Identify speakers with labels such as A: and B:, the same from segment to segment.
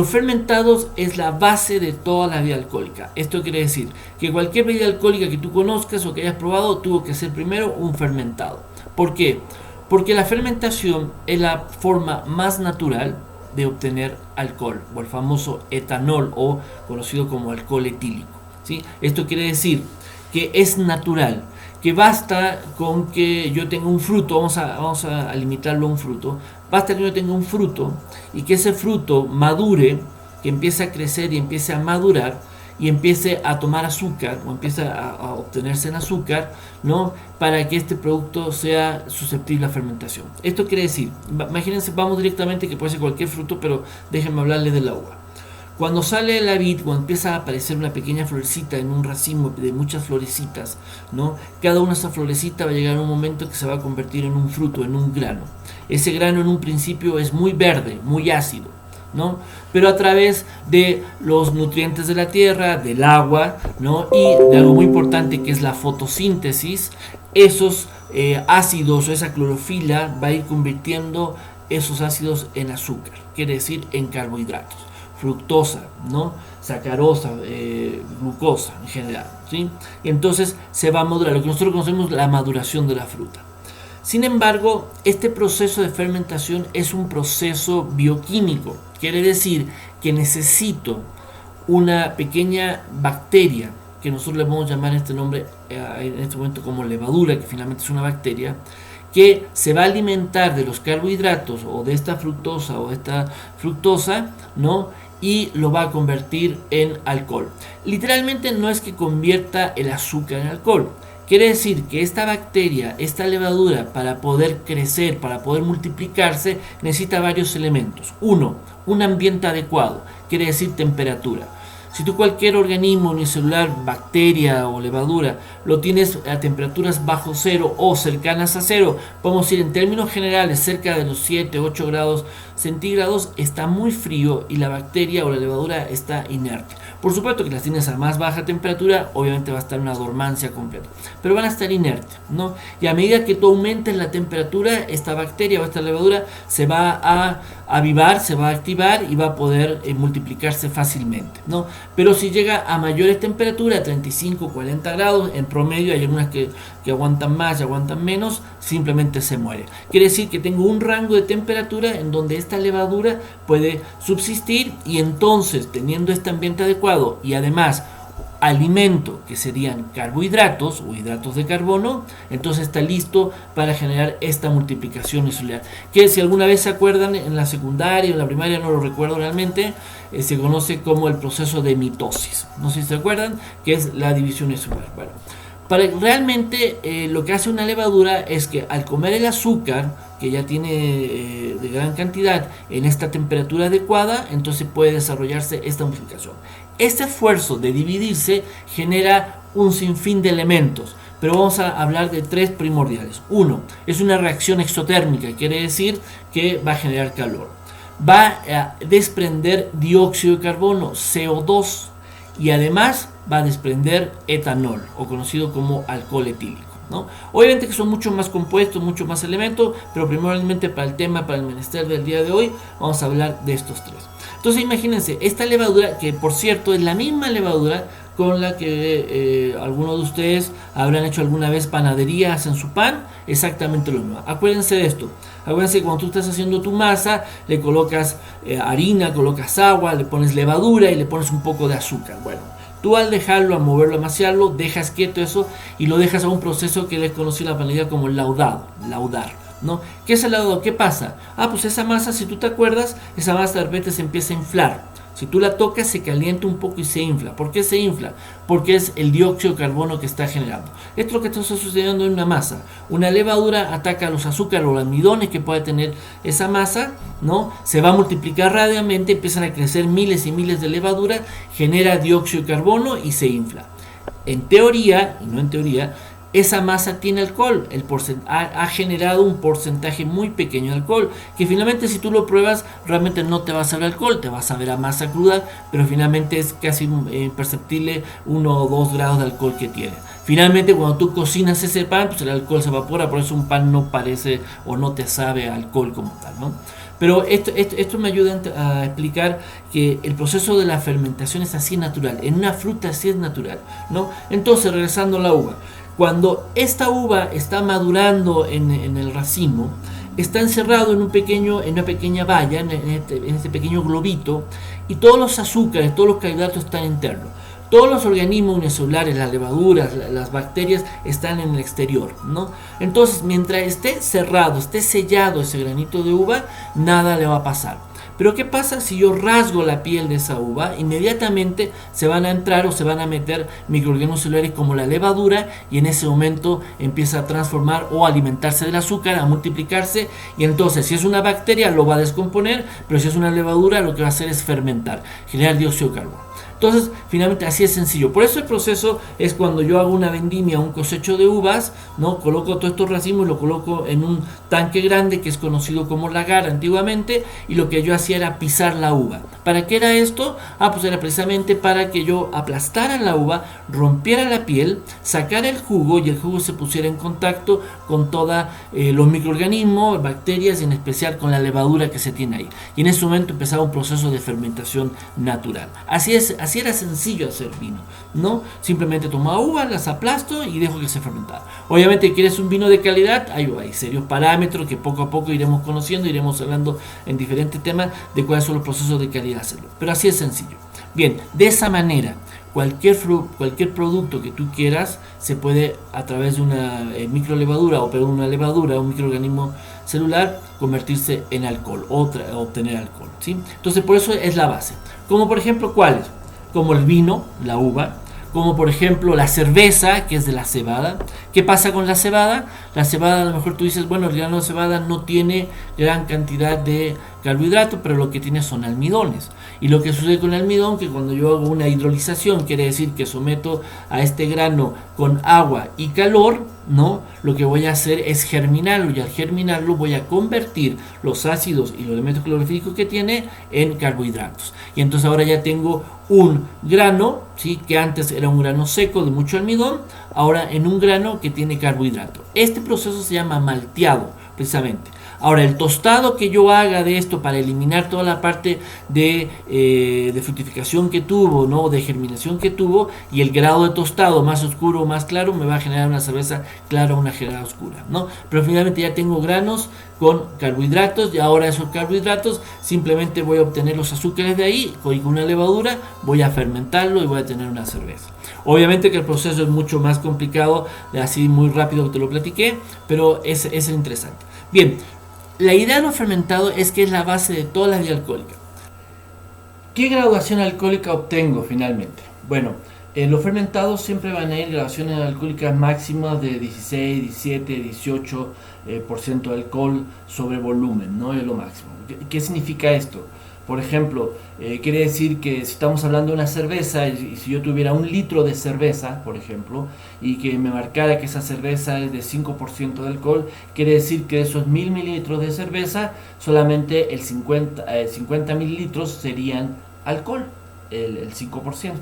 A: Los fermentados es la base de toda la bebida alcohólica. Esto quiere decir que cualquier bebida alcohólica que tú conozcas o que hayas probado tuvo que ser primero un fermentado. ¿Por qué? Porque la fermentación es la forma más natural de obtener alcohol, o el famoso etanol, o conocido como alcohol etílico, ¿sí? Esto quiere decir que es natural, que basta con que yo tenga un fruto, vamos a limitarlo a un fruto, basta que yo tenga un fruto y que ese fruto madure, que empiece a crecer y empiece a madurar y empiece a tomar azúcar o empiece a obtenerse en azúcar, ¿no? Para que este producto sea susceptible a fermentación. Esto quiere decir, imagínense, vamos directamente, que puede ser cualquier fruto, pero déjenme hablarles de la uva. Cuando sale la vid, cuando empieza a aparecer una pequeña florecita en un racimo de muchas florecitas, ¿no? Cada una de esas florecitas va a llegar a un momento que se va a convertir en un fruto, en un grano. Ese grano en un principio es muy verde, muy ácido, ¿no? Pero a través de los nutrientes de la tierra, del agua, ¿no? Y de algo muy importante que es la fotosíntesis, esos ácidos o esa clorofila va a ir convirtiendo esos ácidos en azúcar, quiere decir en carbohidratos, fructosa, ¿no? Sacarosa, glucosa en general, ¿sí? Entonces se va a madurar, lo que nosotros conocemos la maduración de la fruta. Sin embargo, este proceso de fermentación es un proceso bioquímico, quiere decir que necesito una pequeña bacteria, que nosotros le vamos a llamar este nombre en este momento como levadura, que finalmente es una bacteria, que se va a alimentar de los carbohidratos o de esta fructosa o de esta fructosa, ¿no? Y lo va a convertir en alcohol. Literalmente no es que convierta el azúcar en alcohol. Quiere decir que esta bacteria, esta levadura, para poder crecer, para poder multiplicarse, necesita varios elementos. Uno, un ambiente adecuado, quiere decir temperatura. Si tú cualquier organismo unicelular, bacteria o levadura, lo tienes a temperaturas bajo cero o cercanas a cero, podemos decir en términos generales cerca de los 7, 8 grados centígrados, está muy frío y la bacteria o la levadura está inerte. Por supuesto que las tienes a más baja temperatura, obviamente va a estar en una dormancia completa, pero van a estar inertes, ¿no? Y a medida que tú aumentes la temperatura, esta bacteria o esta levadura se va a avivar, se va a activar y va a poder multiplicarse fácilmente, ¿no? Pero si llega a mayores temperaturas, 35, 40 grados, en promedio hay algunas que aguantan más y aguantan menos, simplemente se muere. Quiere decir que tengo un rango de temperatura en donde esta levadura puede subsistir y entonces, teniendo este ambiente adecuado y además alimento que serían carbohidratos o hidratos de carbono, entonces está listo para generar esta multiplicación unicelular, que si alguna vez se acuerdan en la secundaria o en la primaria, no lo recuerdo realmente, se conoce como el proceso de mitosis, no sé si se acuerdan, que es la división unicelular. Bueno, realmente lo que hace una levadura es que al comer el azúcar, que ya tiene de gran cantidad en esta temperatura adecuada, entonces puede desarrollarse esta multiplicación. Este esfuerzo de dividirse genera un sinfín de elementos, pero vamos a hablar de tres primordiales. Uno, es una reacción exotérmica, quiere decir que va a generar calor. Va a desprender dióxido de carbono, CO2, y además va a desprender etanol, o conocido como alcohol etílico, ¿no? Obviamente que son mucho más compuestos, mucho más elementos, pero primordialmente para el tema, para el menester del día de hoy, vamos a hablar de estos tres. Entonces imagínense, esta levadura, que por cierto es la misma levadura con la que algunos de ustedes habrán hecho alguna vez panaderías en su pan, exactamente lo mismo. Acuérdense de esto, acuérdense que cuando tú estás haciendo tu masa, le colocas harina, colocas agua, le pones levadura y le pones un poco de azúcar. Bueno, tú al dejarlo, a moverlo, a amaciarlo, dejas quieto eso y lo dejas a un proceso que les conocí en la panadería como laudar, ¿no? ¿Qué es el laudado? ¿Qué pasa? Pues esa masa, si tú te acuerdas, esa masa de repente se empieza a inflar. Si tú la tocas, se calienta un poco y se infla. ¿Por qué se infla? Porque es el dióxido de carbono que está generando. Esto es lo que está sucediendo en una masa. Una levadura ataca los azúcares o los almidones que puede tener esa masa, ¿no? Se va a multiplicar rápidamente, empiezan a crecer miles y miles de levaduras, genera dióxido de carbono y se infla. En teoría, y no en teoría, esa masa tiene alcohol, ha generado un porcentaje muy pequeño de alcohol, que finalmente si tú lo pruebas realmente no te va a saber alcohol, te va a saber a masa cruda, pero finalmente es casi imperceptible 1 o 2 grados de alcohol que tiene. Finalmente, cuando tú cocinas ese pan, pues el alcohol se evapora, por eso un pan no parece o no te sabe a alcohol como tal, ¿no? Pero esto me ayuda a explicar que el proceso de la fermentación es así natural. En una fruta así es natural, ¿no? Entonces, regresando a la uva. Cuando esta uva está madurando en el racimo, está encerrado en una pequeña valla, en este pequeño globito, y todos los azúcares, todos los carbohidratos están internos. Todos los organismos unicelulares, las levaduras, las bacterias están en el exterior, ¿no? Entonces, mientras esté cerrado, esté sellado ese granito de uva, nada le va a pasar. Pero ¿qué pasa si yo rasgo la piel de esa uva? Inmediatamente se van a entrar o se van a meter microorganismos celulares como la levadura, y en ese momento empieza a transformar o a alimentarse del azúcar, a multiplicarse, y entonces si es una bacteria lo va a descomponer, pero si es una levadura lo que va a hacer es fermentar, generar dióxido de carbono. Entonces, finalmente así es sencillo. Por eso el proceso es cuando yo hago una vendimia, un cosecho de uvas, ¿no? Coloco todos estos racimos y lo coloco en un tanque grande que es conocido como lagar antiguamente, y lo que yo hacía era pisar la uva. ¿Para qué era esto? Pues era precisamente para que yo aplastara la uva, rompiera la piel, sacara el jugo, y el jugo se pusiera en contacto con todos los microorganismos, bacterias, y en especial con la levadura que se tiene ahí. Y en ese momento empezaba un proceso de fermentación natural. Así era sencillo hacer vino, ¿no? Simplemente tomaba uvas, las aplasto y dejo que se fermentara. Obviamente, quieres un vino de calidad, hay serios parámetros que poco a poco iremos conociendo, iremos hablando en diferentes temas de cuáles son los procesos de calidad de hacerlo. Pero así es sencillo. Bien, de esa manera, cualquier producto que tú quieras se puede, a través de una microlevadura o una levadura, un microorganismo celular, convertirse en alcohol o obtener alcohol, ¿sí? Entonces, por eso es la base. Como por ejemplo, ¿cuáles? Como el vino, la uva, como por ejemplo la cerveza, que es de la cebada. ¿Qué pasa con la cebada? La cebada, a lo mejor tú dices, bueno, el grano de cebada no tiene gran cantidad de carbohidratos, pero lo que tiene son almidones. Y lo que sucede con el almidón, que cuando yo hago una hidrolización, quiere decir que someto a este grano con agua y calor, ¿no? Lo que voy a hacer es germinarlo, y al germinarlo voy a convertir los ácidos y los elementos cloropílicos que tiene en carbohidratos. Y entonces ahora ya tengo un grano, ¿sí? Que antes era un grano seco de mucho almidón, ahora en un grano que tiene carbohidrato. Este proceso se llama malteado, precisamente. Ahora, el tostado que yo haga de esto para eliminar toda la parte de fructificación que tuvo, ¿no? De germinación que tuvo, y el grado de tostado más oscuro o más claro, me va a generar una cerveza clara o una gerada oscura, ¿no? Pero finalmente ya tengo granos con carbohidratos, y ahora esos carbohidratos simplemente voy a obtener los azúcares de ahí, con una levadura voy a fermentarlo y voy a tener una cerveza. Obviamente que el proceso es mucho más complicado, así muy rápido que te lo platiqué, pero es interesante. Bien, la idea de lo fermentado es que es la base de toda la vida alcohólica. ¿Qué graduación alcohólica obtengo finalmente? Bueno, los fermentados siempre van a ir graduaciones alcohólicas máximas de 16, 17, 18% de alcohol sobre volumen, ¿no? Es lo máximo. ¿Qué significa esto? Por ejemplo, quiere decir que si estamos hablando de una cerveza, y si yo tuviera 1 litro de cerveza, por ejemplo, y que me marcara que esa cerveza es de 5% de alcohol, quiere decir que de esos 1000 mililitros de cerveza, solamente el 50 mililitros serían alcohol, el 5%.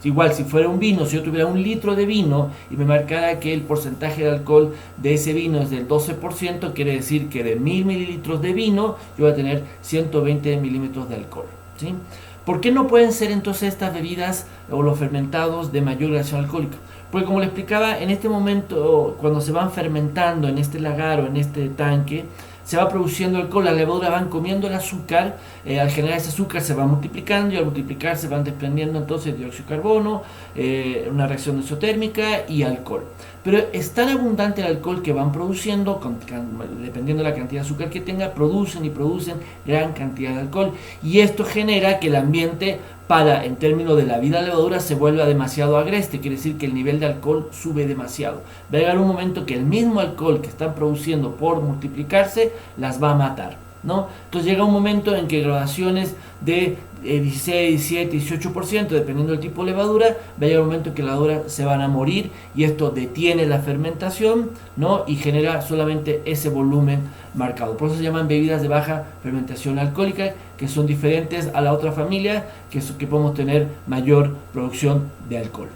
A: Igual, si fuera un vino, si yo tuviera 1 litro de vino y me marcara que el porcentaje de alcohol de ese vino es del 12%, quiere decir que de 1000 mililitros de vino yo voy a tener 120 milímetros de alcohol, ¿sí? ¿Por qué no pueden ser entonces estas bebidas o los fermentados de mayor graduación alcohólica? Porque, como le explicaba, en este momento, cuando se van fermentando en este lagar o en este tanque, se va produciendo alcohol, las levaduras van comiendo el azúcar, al generar ese azúcar se va multiplicando, y al multiplicarse van desprendiendo entonces dióxido de carbono, una reacción isotérmica y alcohol. Pero es tan abundante el alcohol que van produciendo, dependiendo de la cantidad de azúcar que tenga, producen gran cantidad de alcohol, y esto genera que el ambiente, en términos de la vida levadura, se vuelva demasiado agreste, quiere decir que el nivel de alcohol sube demasiado. Va a llegar un momento que el mismo alcohol que están produciendo por multiplicarse las va a matar, ¿no? Entonces llega un momento en que graduaciones de 16, 17, 18%, dependiendo del tipo de levadura, va a llegar un momento en que las levaduras se van a morir, y esto detiene la fermentación, ¿no? Y genera solamente ese volumen marcado. Por eso se llaman bebidas de baja fermentación alcohólica, que son diferentes a la otra familia, que podemos tener mayor producción de alcohol.